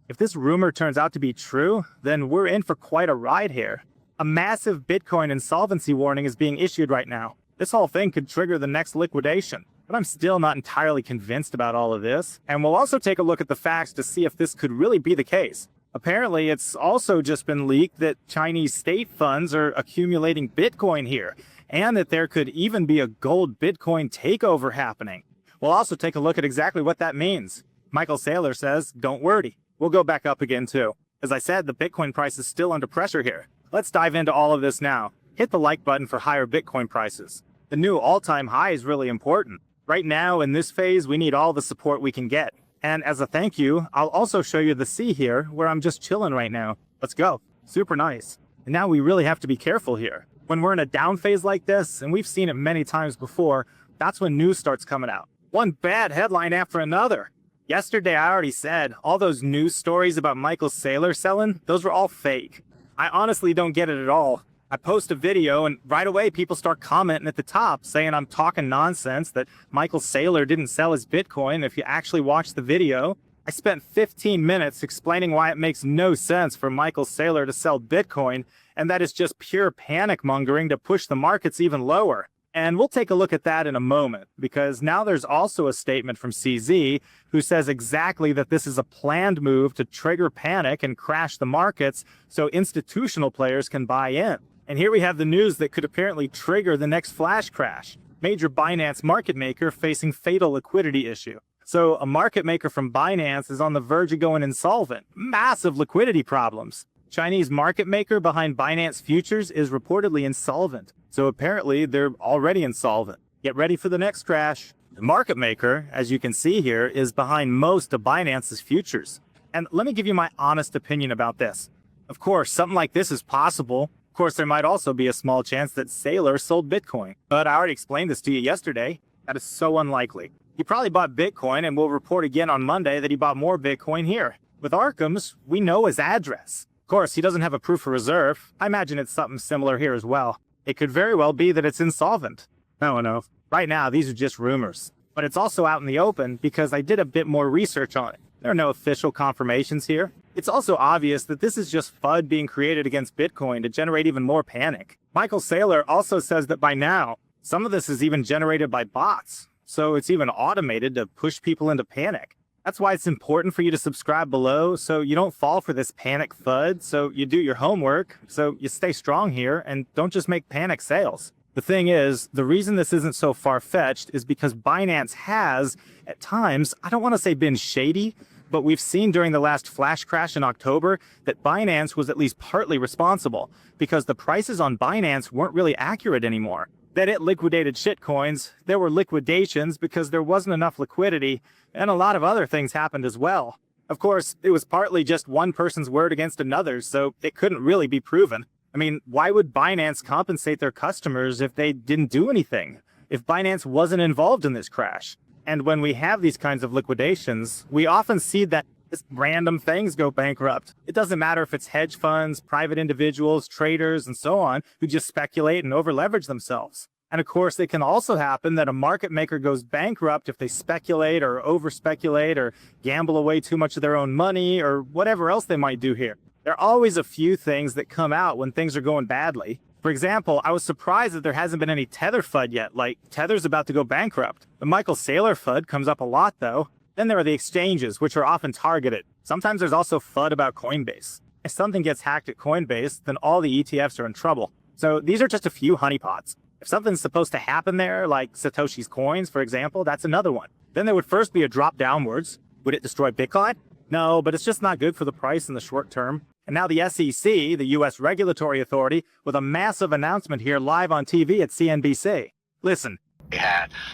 If this rumor turns out to be true, then we're in for quite a ride here. A massive Bitcoin insolvency warning is being issued right now. This whole thing could trigger the next liquidation. But I'm still not entirely convinced about all of this. And we'll also take a look at the facts to see if this could really be the case. Apparently, it's also just been leaked that Chinese state funds are accumulating Bitcoin here, and that there could even be a gold Bitcoin takeover happening. We'll also take a look at exactly what that means. Michael Saylor says, don't worry, we'll go back up again too. As I said, the Bitcoin price is still under pressure here. Let's dive into all of this now. Hit the like button for higher Bitcoin prices. The new all-time high is really important. Right now, in this phase, we need all the support we can get. And as a thank you, I'll also show you the sea here, where I'm just chilling right now. Let's go. Super nice. And now we really have to be careful here. When we're in a down phase like this, and we've seen it many times before, that's when news starts coming out. One bad headline after another. Yesterday, I already said, all those news stories about Michael Saylor selling, those were all fake. I honestly don't get it at all. I post a video and right away people start commenting at the top saying I'm talking nonsense, that Michael Saylor didn't sell his Bitcoin. If you actually watch the video, I spent 15 minutes explaining why it makes no sense for Michael Saylor to sell Bitcoin, and that is just pure panic mongering to push the markets even lower. And we'll take a look at that in a moment, because now there's also a statement from CZ who says exactly that this is a planned move to trigger panic and crash the markets so institutional players can buy in. And here we have the news that could apparently trigger the next flash crash. Major Binance market maker facing fatal liquidity issue. So a market maker from Binance is on the verge of going insolvent. Massive liquidity problems. Chinese market maker behind Binance futures is reportedly insolvent. So apparently they're already insolvent. Get ready for the next crash. The market maker, as you can see here, is behind most of Binance's futures. And let me give you my honest opinion about this. Of course, something like this is possible. Of course, there might also be a small chance that Saylor sold Bitcoin. But I already explained this to you yesterday. That is so unlikely. He probably bought Bitcoin and will report again on Monday that he bought more Bitcoin here. With Arkham's, we know his address. Of course, he doesn't have a proof of reserve. I imagine it's something similar here as well. It could very well be that it's insolvent. I don't know. Right now, these are just rumors. But it's also out in the open because I did a bit more research on it. There are no official confirmations here. It's also obvious that this is just FUD being created against Bitcoin to generate even more panic. Michael Saylor also says that by now, some of this is even generated by bots. So it's even automated to push people into panic. That's why it's important for you to subscribe below so you don't fall for this panic FUD, so you do your homework, so you stay strong here and don't just make panic sales. The thing is, the reason this isn't so far-fetched is because Binance has, at times, I don't want to say been shady, but we've seen during the last flash crash in October that Binance was at least partly responsible because the prices on Binance weren't really accurate anymore. That it liquidated shitcoins, there were liquidations because there wasn't enough liquidity, and a lot of other things happened as well. Of course, it was partly just one person's word against another's, so it couldn't really be proven. I mean, why would Binance compensate their customers if they didn't do anything? If Binance wasn't involved in this crash? And when we have these kinds of liquidations, we often see that just random things go bankrupt. It doesn't matter if it's hedge funds, private individuals, traders, and so on, who just speculate and over-leverage themselves. And of course, it can also happen that a market maker goes bankrupt if they speculate or over-speculate or gamble away too much of their own money or whatever else they might do here. There are always a few things that come out when things are going badly. For example, I was surprised that there hasn't been any Tether FUD yet, like Tether's about to go bankrupt. The Michael Saylor FUD comes up a lot though. Then there are the exchanges, which are often targeted. Sometimes there's also FUD about Coinbase. If something gets hacked at Coinbase, then all the ETFs are in trouble. So these are just a few honeypots. If something's supposed to happen there, like Satoshi's coins, for example, that's another one. Then there would first be a drop downwards. Would it destroy Bitcoin? No, but it's just not good for the price in the short term. And now the SEC, the U.S. regulatory authority, with a massive announcement here live on TV at CNBC. Listen.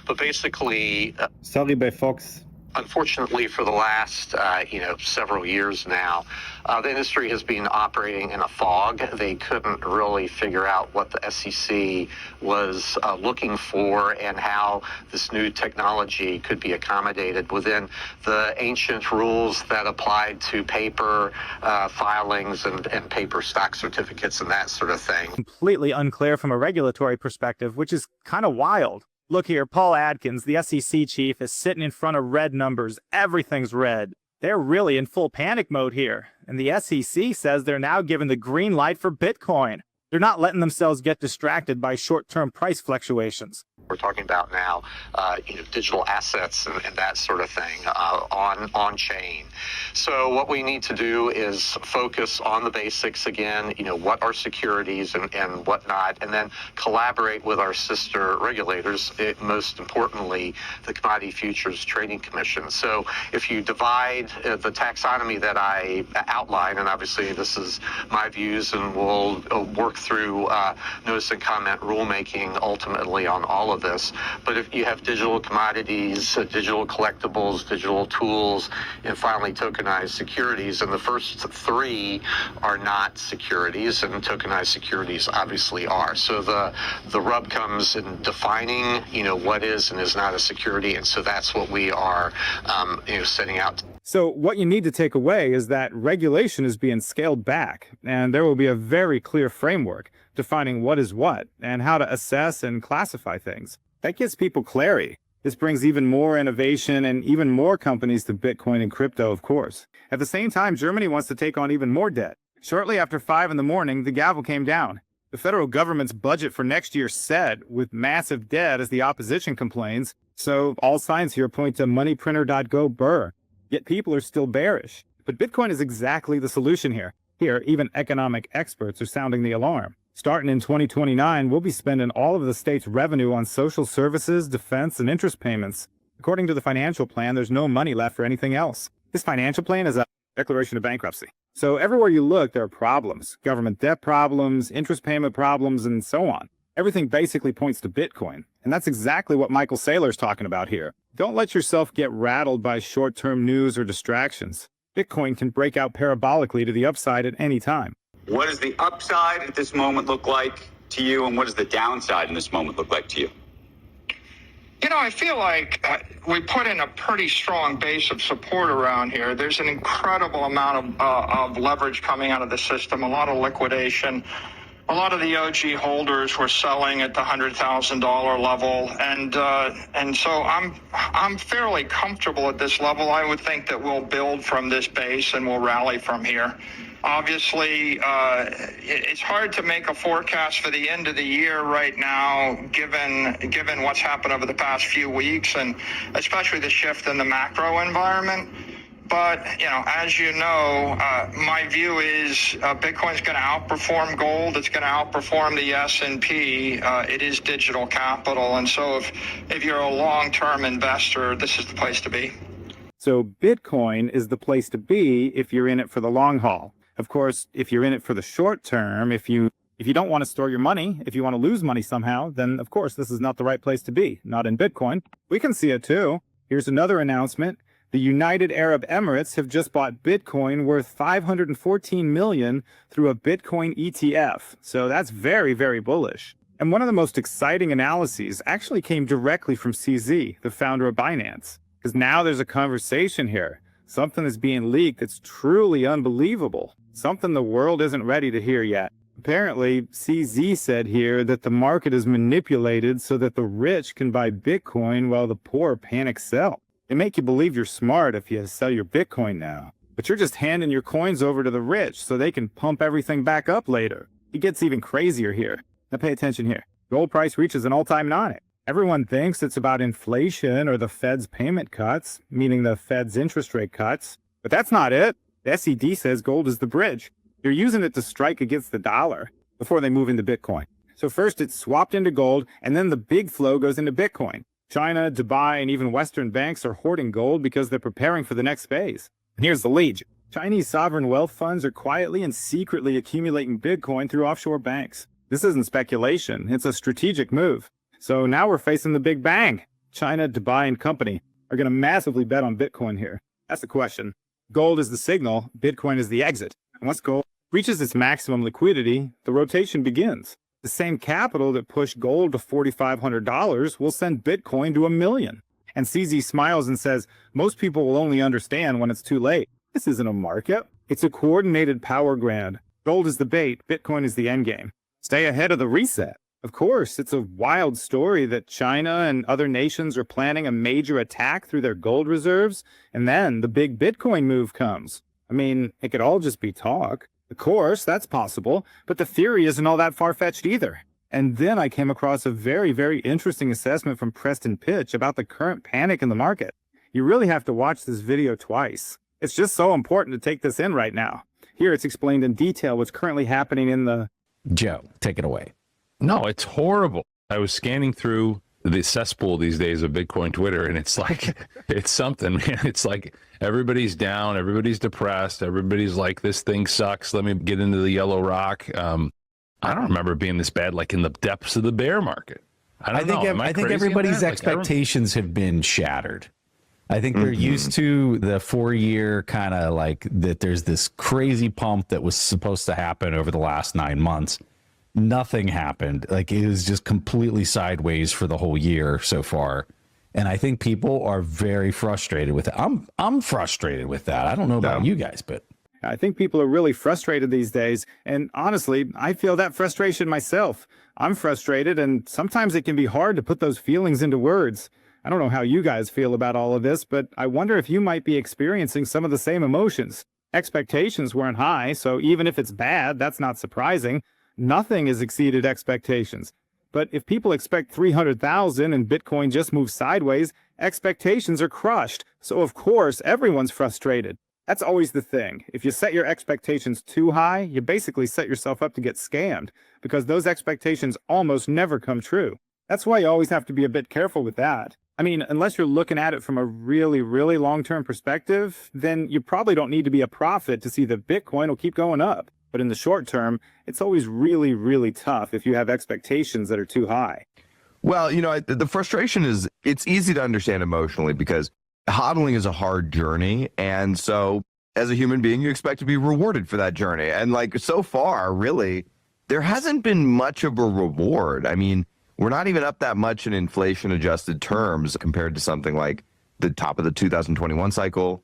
But basically, sorry by Fox. Unfortunately, for the last, several years now, the industry has been operating in a fog. They couldn't really figure out what the SEC was looking for and how this new technology could be accommodated within the ancient rules that applied to paper filings and paper stock certificates and that sort of thing. Completely unclear from a regulatory perspective, which is kind of wild. Look here, Paul Adkins, the SEC chief, is sitting in front of red numbers. Everything's red. They're really in full panic mode here, and the SEC says they're now given the green light for Bitcoin. They're not letting themselves get distracted by short-term price fluctuations. We're talking about now, digital assets and that sort of thing on chain. So what we need to do is focus on the basics again. What are securities and whatnot, and then collaborate with our sister regulators. Most importantly, the Commodity Futures Trading Commission. So if you divide the taxonomy that I outlined, and obviously this is my views, and we'll work through notice and comment rulemaking ultimately on all of this. But if you have digital commodities, digital collectibles, digital tools, and finally tokenized securities, and the first three are not securities, and tokenized securities obviously are. So the rub comes in defining, what is and is not a security, and so that's what we are, setting out. So what you need to take away is that regulation is being scaled back, and there will be a very clear framework defining what is what and how to assess and classify things. That gives people clarity. This brings even more innovation and even more companies to Bitcoin and crypto, of course. At the same time, Germany wants to take on even more debt. Shortly after 5 in the morning, the gavel came down. The federal government's budget for next year set with massive debt as the opposition complains, so all signs here point to moneyprinter.go burr. Yet people are still bearish. But Bitcoin is exactly the solution here. Here, even economic experts are sounding the alarm. Starting in 2029, we'll be spending all of the state's revenue on social services, defense, and interest payments. According to the financial plan, there's no money left for anything else. This financial plan is a declaration of bankruptcy. So everywhere you look, there are problems. Government debt problems, interest payment problems, and so on. Everything basically points to Bitcoin. And that's exactly what Michael Saylor's talking about here. Don't let yourself get rattled by short-term news or distractions. Bitcoin can break out parabolically to the upside at any time. What does the upside at this moment look like to you, and what does the downside in this moment look like to you? I feel like we put in a pretty strong base of support around here. There's an incredible amount of leverage coming out of the system, a lot of liquidation. A lot of the OG holders were selling at the $100,000 level, and so I'm fairly comfortable at this level. I would think that we'll build from this base and we'll rally from here. Obviously, it's hard to make a forecast for the end of the year right now, given what's happened over the past few weeks, and especially the shift in the macro environment. But, as you know, my view is Bitcoin's going to outperform gold. It's going to outperform the S&P. It is digital capital. And so if you're a long-term investor, this is the place to be. So Bitcoin is the place to be if you're in it for the long haul. Of course, if you're in it for the short term, if you don't want to store your money, if you want to lose money somehow, then of course this is not the right place to be. Not in Bitcoin. We can see it too. Here's another announcement. The United Arab Emirates have just bought Bitcoin worth $514 million through a Bitcoin ETF. So that's very, very bullish. And one of the most exciting analyses actually came directly from CZ, the founder of Binance. Because now there's a conversation here. Something is being leaked that's truly unbelievable. Something the world isn't ready to hear yet. Apparently, CZ said here that the market is manipulated so that the rich can buy Bitcoin while the poor panic sell. They make you believe you're smart if you sell your Bitcoin now. But you're just handing your coins over to the rich so they can pump everything back up later. It gets even crazier here. Now pay attention here. Gold price reaches an all-time high. Everyone thinks it's about inflation or the Fed's payment cuts, meaning the Fed's interest rate cuts. But that's not it. The SED says gold is the bridge. They're using it to strike against the dollar before they move into Bitcoin. So first it's swapped into gold, and then the big flow goes into Bitcoin. China, Dubai, and even Western banks are hoarding gold because they're preparing for the next phase. And here's the lead. Chinese sovereign wealth funds are quietly and secretly accumulating Bitcoin through offshore banks. This isn't speculation. It's a strategic move. So now we're facing the big bang. China, Dubai, and company are going to massively bet on Bitcoin here. That's the question. Gold is the signal. Bitcoin is the exit. And once gold reaches its maximum liquidity, the rotation begins. The same capital that pushed gold to $4,500 will send Bitcoin to $1 million. And CZ smiles and says, most people will only understand when it's too late. This isn't a market. It's a coordinated power grab. Gold is the bait. Bitcoin is the endgame. Stay ahead of the reset. Of course, it's a wild story that China and other nations are planning a major attack through their gold reserves, and then the big Bitcoin move comes. I mean, it could all just be talk. Of course, that's possible, but the theory isn't all that far-fetched either. And then I came across a very, very interesting assessment from Preston Pitch about the current panic in the market. You really have to watch this video twice. It's just so important to take this in right now. Here it's explained in detail what's currently happening in the... Joe, take it away. No, it's horrible. I was scanning through the cesspool these days of Bitcoin Twitter, and it's like, it's something, man. It's like everybody's down, everybody's depressed, everybody's like, this thing sucks. Let me get into the yellow rock. I don't remember it being this bad, like in the depths of the bear market. I think everybody's expectations have been shattered. I think they're used to the 4-year kind of like that. There's this crazy pump that was supposed to happen over the last 9 months. Nothing happened. Like it was just completely sideways for the whole year so far. And I think people are very frustrated with it. I'm frustrated with that. I don't know about you guys, but I think people are really frustrated these days. And honestly, I feel that frustration myself. I'm frustrated, and sometimes it can be hard to put those feelings into words. I don't know how you guys feel about all of this, but I wonder if you might be experiencing some of the same emotions. Expectations weren't high, so even if it's bad, that's not surprising. Nothing has exceeded expectations. But if people expect 300,000 and Bitcoin just moves sideways, expectations are crushed. So of course, everyone's frustrated. That's always the thing. If you set your expectations too high, you basically set yourself up to get scammed, because those expectations almost never come true. That's why you always have to be a bit careful with that. I mean, unless you're looking at it from a really, really long-term perspective, then you probably don't need to be a prophet to see that Bitcoin will keep going up. But in the short term, it's always really, really tough if you have expectations that are too high. Well, you know, the frustration is, it's easy to understand emotionally because hodling is a hard journey. And so as a human being, you expect to be rewarded for that journey. And like so far, really, there hasn't been much of a reward. I mean, we're not even up that much in inflation adjusted terms compared to something like the top of the 2021 cycle.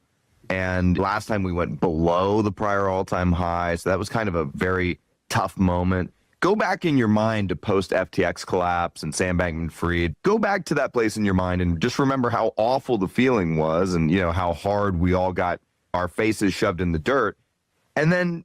And last time we went below the prior all-time high. So that was kind of a very tough moment. Go back in your mind to post FTX collapse and Sam Bankman-Fried. Go back to that place in your mind and just remember how awful the feeling was, and you know how hard we all got our faces shoved in the dirt. And then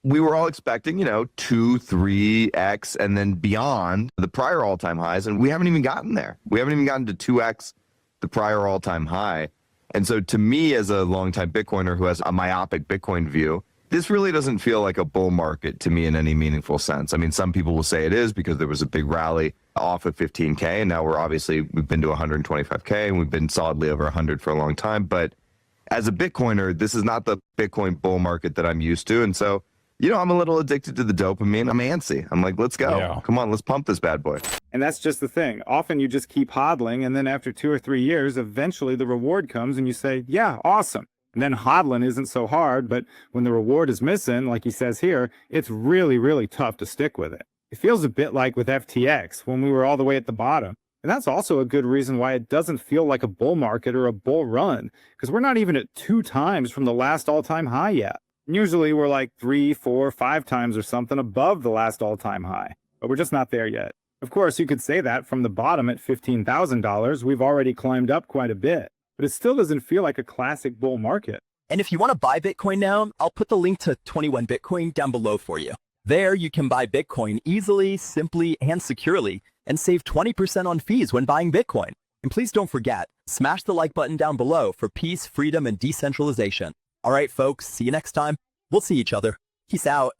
we were all expecting, you know, 2, 3x and then beyond the prior all-time highs, and we haven't even gotten there. We haven't even gotten to 2x the prior all-time high. And so to me, as a longtime Bitcoiner who has a myopic Bitcoin view, this really doesn't feel like a bull market to me in any meaningful sense. I mean, some people will say it is because there was a big rally off of 15K, and now we've been to 125K, and we've been solidly over 100 for a long time. But as a Bitcoiner, this is not the Bitcoin bull market that I'm used to. And so, you know, I'm a little addicted to the dopamine. I'm antsy. I'm like, let's go. Yeah. Come on, let's pump this bad boy. And that's just the thing. Often you just keep hodling, and then after 2 or 3 years, eventually the reward comes and you say, yeah, awesome. And then hodling isn't so hard, but when the reward is missing, like he says here, it's really, really tough to stick with it. It feels a bit like with FTX when we were all the way at the bottom. And that's also a good reason why it doesn't feel like a bull market or a bull run, because we're not even at 2 times from the last all-time high yet. Usually we're like 3, 4, 5 times or something above the last all-time high, but we're just not there yet. Of course, you could say that from the bottom at $15,000, we've already climbed up quite a bit, but it still doesn't feel like a classic bull market. And if you want to buy Bitcoin now, I'll put the link to 21 Bitcoin down below for you. There you can buy Bitcoin easily, simply, and securely, and save 20% on fees when buying Bitcoin. And please don't forget, smash the like button down below for peace, freedom, and decentralization. All right, folks, see you next time. We'll see each other. Peace out.